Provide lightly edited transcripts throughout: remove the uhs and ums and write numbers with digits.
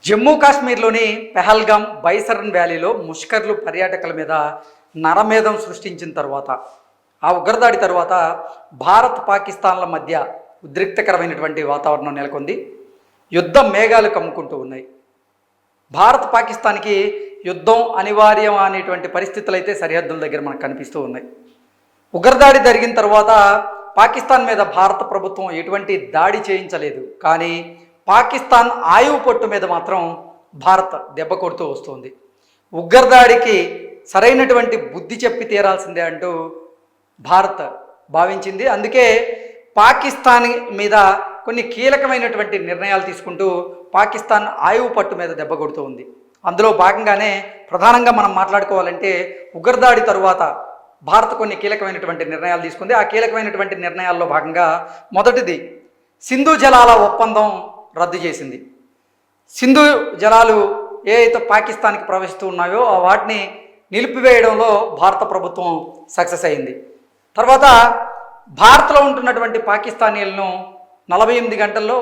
జమ్మూ కాశ్మీర్లోని పెహల్గాం బైసరన్ వ్యాలీలో ముష్కర్లు పర్యాటకుల మీద నరమేధం సృష్టించిన తర్వాత ఆ ఉగ్రదాడి తర్వాత భారత్ పాకిస్తాన్ల మధ్య ఉద్రిక్తకరమైనటువంటి వాతావరణం నెలకొంది. యుద్ధ మేఘాలు కమ్ముకుంటూ ఉన్నాయి. భారత్ పాకిస్తాన్కి యుద్ధం అనివార్యం అనేటువంటి పరిస్థితులు అయితే సరిహద్దుల దగ్గర మనకు కనిపిస్తూ ఉన్నాయి. ఉగ్రదాడి జరిగిన తర్వాత పాకిస్తాన్ మీద భారత ప్రభుత్వం ఎటువంటి దాడి చేయించలేదు. కానీ పాకిస్తాన్ ఆయువు పట్టు మీద మాత్రం భారత్ దెబ్బ కొడుతూ వస్తుంది. ఉగ్రదాడికి సరైనటువంటి బుద్ధి చెప్పి తీరాల్సిందే అంటూ భారత్ భావించింది. అందుకే పాకిస్తాన్ మీద కొన్ని కీలకమైనటువంటి నిర్ణయాలు తీసుకుంటూ పాకిస్తాన్ ఆయువు పట్టు మీద దెబ్బ కొడుతూ ఉంది. అందులో భాగంగానే ప్రధానంగా మనం మాట్లాడుకోవాలంటే ఉగ్రదాడి తరువాత భారత్ కొన్ని కీలకమైనటువంటి నిర్ణయాలు తీసుకుంది. ఆ కీలకమైనటువంటి నిర్ణయాల్లో భాగంగా మొదటిది సింధు జలాల ఒప్పందం రద్దు చేసింది. సింధు జలాలు ఏ అయితే పాకిస్తాన్కి ప్రవహిస్తూ ఉన్నాయో వాటిని నిలిపివేయడంలో భారత ప్రభుత్వం సక్సెస్ అయింది. తర్వాత భారత్లో ఉంటున్నటువంటి పాకిస్తానీలను 48 గంటల్లో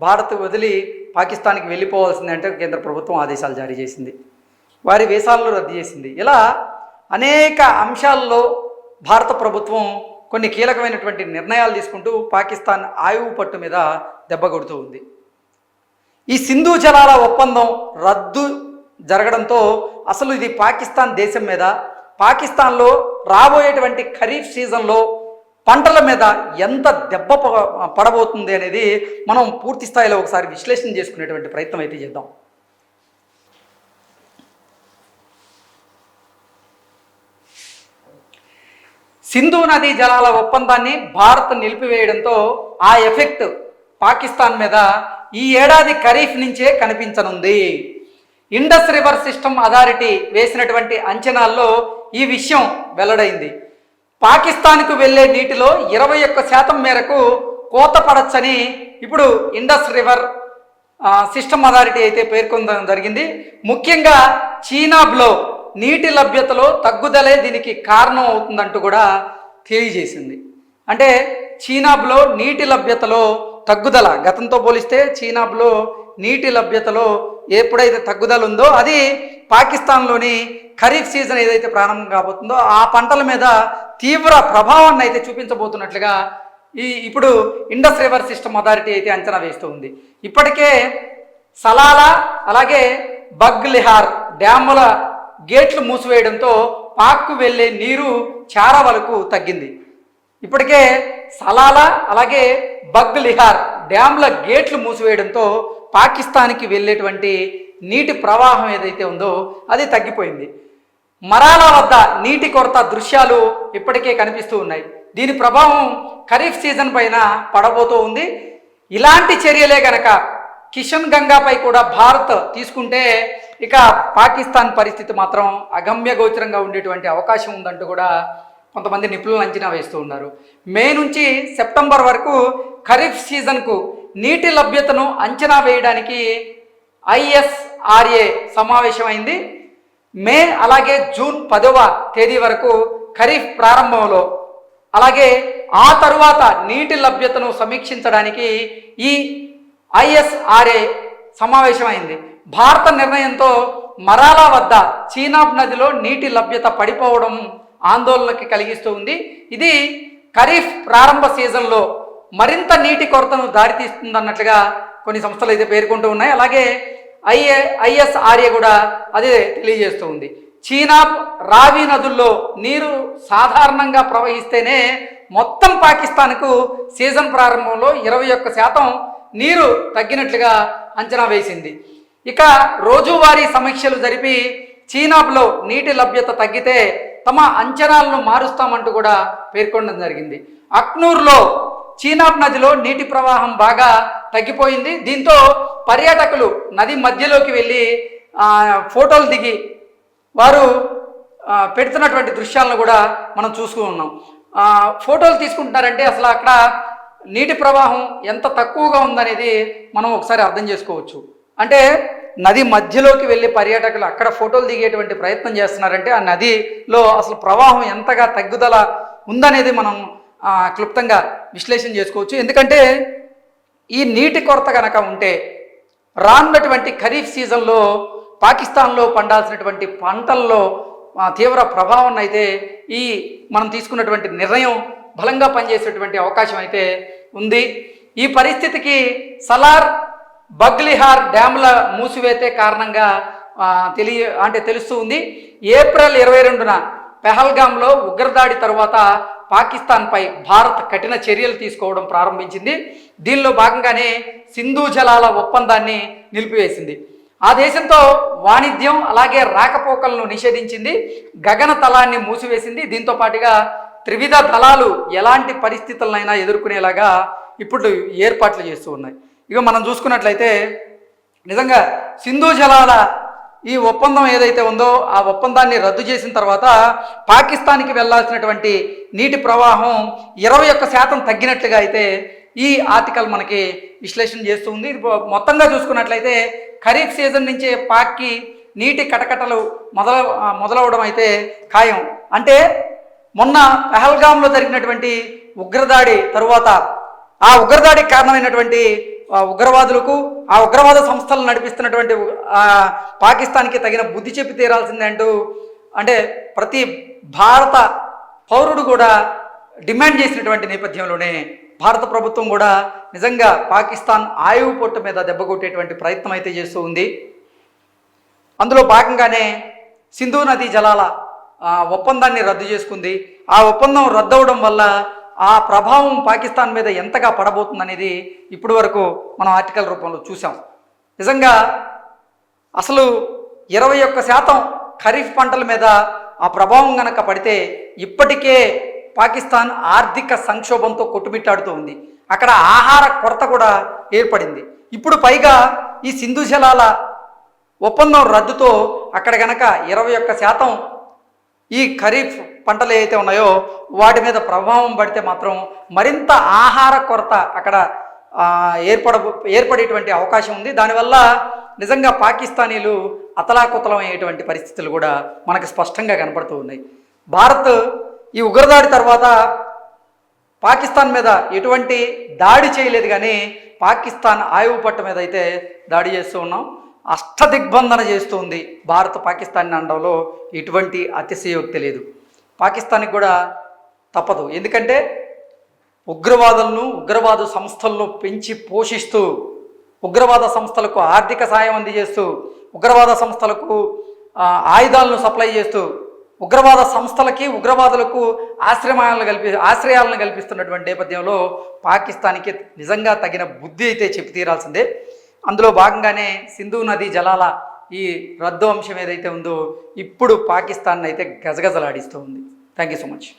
భారత్ వదిలి పాకిస్తాన్కి వెళ్ళిపోవాల్సింది అంటే కేంద్ర ప్రభుత్వం ఆదేశాలు జారీ చేసింది. వారి వీసాలను రద్దు చేసింది. ఇలా అనేక అంశాల్లో భారత ప్రభుత్వం కొన్ని కీలకమైనటువంటి నిర్ణయాలు తీసుకుంటూ పాకిస్తాన్ ఆయువు పట్టు మీద దెబ్బ కొడుతూ ఉంది. ఈ సింధు జలాల ఒప్పందం రద్దు జరగడంతో అసలు ఇది పాకిస్తాన్ దేశం మీద, పాకిస్తాన్లో రాబోయేటువంటి ఖరీఫ్ సీజన్లో పంటల మీద ఎంత దెబ్బ పడబోతుంది అనేది మనం పూర్తి స్థాయిలో ఒకసారి విశ్లేషణ చేసుకునేటువంటి ప్రయత్నం అయితే చేద్దాం. సింధు నదీ జలాల ఒప్పందాన్ని భారత్ నిలిపివేయడంతో ఆ ఎఫెక్ట్ పాకిస్తాన్ మీద ఈ ఏడాది ఖరీఫ్ నుంచే కనిపించనుంది. ఇండస్ రివర్ సిస్టమ్ అథారిటీ వేసినటువంటి అంచనాల్లో ఈ విషయం వెల్లడైంది. పాకిస్తాన్కు వెళ్లే నీటిలో 21% మేరకు కోత పడచ్చని ఇప్పుడు ఇండస్ రివర్ సిస్టమ్ అథారిటీ అయితే పేర్కొనడం జరిగింది. ముఖ్యంగా చీనాబ్లో నీటి లభ్యతలో తగ్గుదలే దీనికి కారణం అవుతుందంటూ కూడా తెలియజేసింది. అంటే చీనాబ్లో నీటి లభ్యతలో తగ్గుదల గతంతో పోలిస్తే చీనాబ్లో నీటి లభ్యతలో ఎప్పుడైతే తగ్గుదల ఉందో అది పాకిస్తాన్లోని ఖరీఫ్ సీజన్ ఏదైతే ప్రారంభం కాబోతుందో ఆ పంటల మీద తీవ్ర ప్రభావాన్ని అయితే చూపించబోతున్నట్లుగా ఇప్పుడు ఇండస్ రివర్ సిస్టమ్ అథారిటీ అయితే అంచనా వేస్తూ ఉంది. ఇప్పటికే సలాలా అలాగే బగ్లిహార్ డ్యాముల గేట్లు మూసివేయడంతో పాక్కు వెళ్ళే నీరు చాలా వరకు తగ్గింది. ఇప్పటికే సలాలా అలాగే బగ్లిహార్ డ్యామ్ల గేట్లు మూసివేయడంతో పాకిస్తాన్కి వెళ్ళేటువంటి నీటి ప్రవాహం ఏదైతే ఉందో అది తగ్గిపోయింది. మరాలా వద్ద నీటి కొరత దృశ్యాలు ఇప్పటికే కనిపిస్తూ ఉన్నాయి. దీని ప్రభావం ఖరీఫ్ సీజన్ పైన పడబోతూ ఉంది. ఇలాంటి చర్యలే గనక కిషన్ గంగాపై కూడా భారత్ తీసుకుంటే ఇక పాకిస్తాన్ పరిస్థితి మాత్రం అగమ్య గోచరంగా ఉండేటువంటి అవకాశం ఉందంటూ కూడా కొంతమంది నిపుణులు అంచనా వేస్తూ ఉన్నారు. మే నుంచి సెప్టెంబర్ వరకు ఖరీఫ్ సీజన్కు నీటి లభ్యతను అంచనా వేయడానికి ISRA సమావేశమైంది. మే అలాగే జూన్ 10వ తేదీ వరకు ఖరీఫ్ ప్రారంభంలో అలాగే ఆ తరువాత నీటి లభ్యతను సమీక్షించడానికి ఈ ISRA సమావేశమైంది. భారత నిర్ణయంతో మరాలా వద్ద చీనాబ్ నదిలో నీటి లభ్యత పడిపోవడం ఆందోళనకి కలిగిస్తూ ఉంది. ఇది ఖరీఫ్ ప్రారంభ సీజన్లో మరింత నీటి కొరతను దారితీస్తుందన్నట్లుగా కొన్ని సంస్థలు అయితే పేర్కొంటూ ఉన్నాయి. అలాగే ISRA కూడా అదే తెలియజేస్తూ ఉంది. చీనాబ్ రావి నదుల్లో నీరు సాధారణంగా ప్రవహిస్తేనే మొత్తం పాకిస్తాన్కు సీజన్ ప్రారంభంలో 21% నీరు తగ్గినట్లుగా అంచనా వేసింది. ఇక రోజువారీ సమీక్షలు జరిపి చీనాబ్లో నీటి లభ్యత తగ్గితే తమ అంచనాలను మారుస్తామంటూ కూడా పేర్కొనడం జరిగింది. అక్నూర్లో చీనాబ్ నదిలో నీటి ప్రవాహం బాగా తగ్గిపోయింది. దీంతో పర్యాటకులు నది మధ్యలోకి వెళ్ళి ఫోటోలు దిగి వారు పెడుతున్నటువంటి దృశ్యాలను కూడా మనం చూస్తూ ఉన్నాం. ఫోటోలు తీసుకుంటున్నారంటే అసలు అక్కడ నీటి ప్రవాహం ఎంత తక్కువగా ఉందనేది మనం ఒకసారి అర్థం చేసుకోవచ్చు. అంటే నది మధ్యలోకి వెళ్ళి పర్యాటకులు అక్కడ ఫోటోలు దిగేటువంటి ప్రయత్నం చేస్తున్నారంటే ఆ నదిలో అసలు ప్రవాహం ఎంతగా తగ్గుదల ఉందనేది మనం క్లుప్తంగా విశ్లేషణ చేసుకోవచ్చు. ఎందుకంటే ఈ నీటి కొరత కనుక ఉంటే రానున్నటువంటి ఖరీఫ్ సీజన్లో పాకిస్తాన్లో పండాల్సినటువంటి పంటల్లో తీవ్ర ప్రభావం అయితే ఈ మనం తీసుకున్నటువంటి నిర్ణయం బలంగా పనిచేసేటువంటి అవకాశం అయితే ఉంది. ఈ పరిస్థితికి సలార్ బగ్లిహార్ డ్యాముల మూసివేతే కారణంగా తెలుస్తూ ఉంది. ఏప్రిల్ 22న పెహల్గాంలో ఉగ్రదాడి తరువాత పాకిస్తాన్పై భారత్ కఠిన చర్యలు తీసుకోవడం ప్రారంభించింది. దీనిలో భాగంగానే సింధు జలాల ఒప్పందాన్ని నిలిపివేసింది. ఆ దేశంతో వాణిజ్యం అలాగే రాకపోకలను నిషేధించింది. గగన తలాన్ని మూసివేసింది. దీంతో పాటుగా త్రివిధ దళాలు ఎలాంటి పరిస్థితులనైనా ఎదుర్కొనేలాగా ఇప్పుడు ఏర్పాట్లు చేస్తూ ఉన్నాయి. ఇక మనం చూసుకున్నట్లయితే నిజంగా సింధు జలాల ఈ ఒప్పందం ఏదైతే ఉందో ఆ ఒప్పందాన్ని రద్దు చేసిన తర్వాత పాకిస్తాన్కి వెళ్లాల్సినటువంటి నీటి ప్రవాహం 21% తగ్గినట్లుగా అయితే ఈ ఆర్టికల్ మనకి విశ్లేషణ చేస్తూ ఉంది. మొత్తంగా చూసుకున్నట్లయితే ఖరీఫ్ సీజన్ నుంచే పాక్కి నీటి కటకటలు మొదలవడం అయితే ఖాయం. అంటే మొన్న పెహల్గాంలో జరిగినటువంటి ఉగ్రదాడి తరువాత ఆ ఉగ్రదాడికి కారణమైనటువంటి ఉగ్రవాదులకు ఆ ఉగ్రవాద సంస్థలు నడిపిస్తున్నటువంటి పాకిస్తాన్కి తగిన బుద్ధి చెప్పి తీరాల్సిందే అంటూ అంటే ప్రతి భారత పౌరుడు కూడా డిమాండ్ చేసినటువంటి నేపథ్యంలోనే భారత ప్రభుత్వం కూడా నిజంగా పాకిస్తాన్ ఆయువు పొట్టు మీద దెబ్బ కొట్టేటువంటి ప్రయత్నం అయితే చేస్తూ ఉంది. అందులో భాగంగానే సింధు నదీ జలాల ఒప్పందాన్ని రద్దు చేసుకుంది. ఆ ఒప్పందం రద్దు అవడం వల్ల ఆ ప్రభావం పాకిస్తాన్ మీద ఎంతగా పడబోతుందనేది ఇప్పటి వరకు మనం ఆర్టికల్ రూపంలో చూసాం. నిజంగా అసలు 21% ఖరీఫ్ పంటల మీద ఆ ప్రభావం కనుక పడితే ఇప్పటికే పాకిస్తాన్ ఆర్థిక సంక్షోభంతో కొట్టుమిట్టాడుతూ ఉంది. అక్కడ ఆహార కొరత కూడా ఏర్పడింది. ఇప్పుడు పైగా ఈ సింధు జలాల ఒప్పందం రద్దుతో అక్కడ కనుక 21% ఈ ఖరీఫ్ పంటలు ఏవైతే ఉన్నాయో వాటి మీద ప్రభావం పడితే మాత్రం మరింత ఆహార కొరత అక్కడ ఏర్పడేటువంటి అవకాశం ఉంది. దానివల్ల నిజంగా పాకిస్తానీలు అతలాకుతలం అయ్యేటువంటి పరిస్థితులు కూడా మనకు స్పష్టంగా కనపడుతూ ఉన్నాయి. భారత్ ఈ ఉగ్రదాడి తర్వాత పాకిస్తాన్ మీద ఎటువంటి దాడి చేయలేదు, కానీ పాకిస్తాన్ ఆయువు పట్టు మీద అయితే దాడి చేస్తూ ఉన్నాం. అష్టదిగ్బంధన చేస్తుంది భారత్ పాకిస్తాన్ అనడంలో ఎటువంటి అతిశయోక్తి లేదు. పాకిస్తాన్కి కూడా తప్పదు. ఎందుకంటే ఉగ్రవాద సంస్థలను పెంచి పోషిస్తూ ఉగ్రవాద సంస్థలకు ఆర్థిక సాయం అందజేస్తూ ఉగ్రవాద సంస్థలకు ఆయుధాలను సప్లై చేస్తూ ఉగ్రవాద సంస్థలకి ఉగ్రవాదులకు ఆశ్రయాలను కల్పిస్తున్నటువంటి నేపథ్యంలో పాకిస్తాన్కి నిజంగా తగిన బుద్ధి అయితే చెప్పి తీరాల్సిందే. అందులో భాగంగానే సింధు నదీ జలాల ఈ రద్దు అంశం ఏదైతే ఉందో ఇప్పుడు పాకిస్తాన్ అయితే గజగజలాడిస్తూ ఉంది. Thank you so much.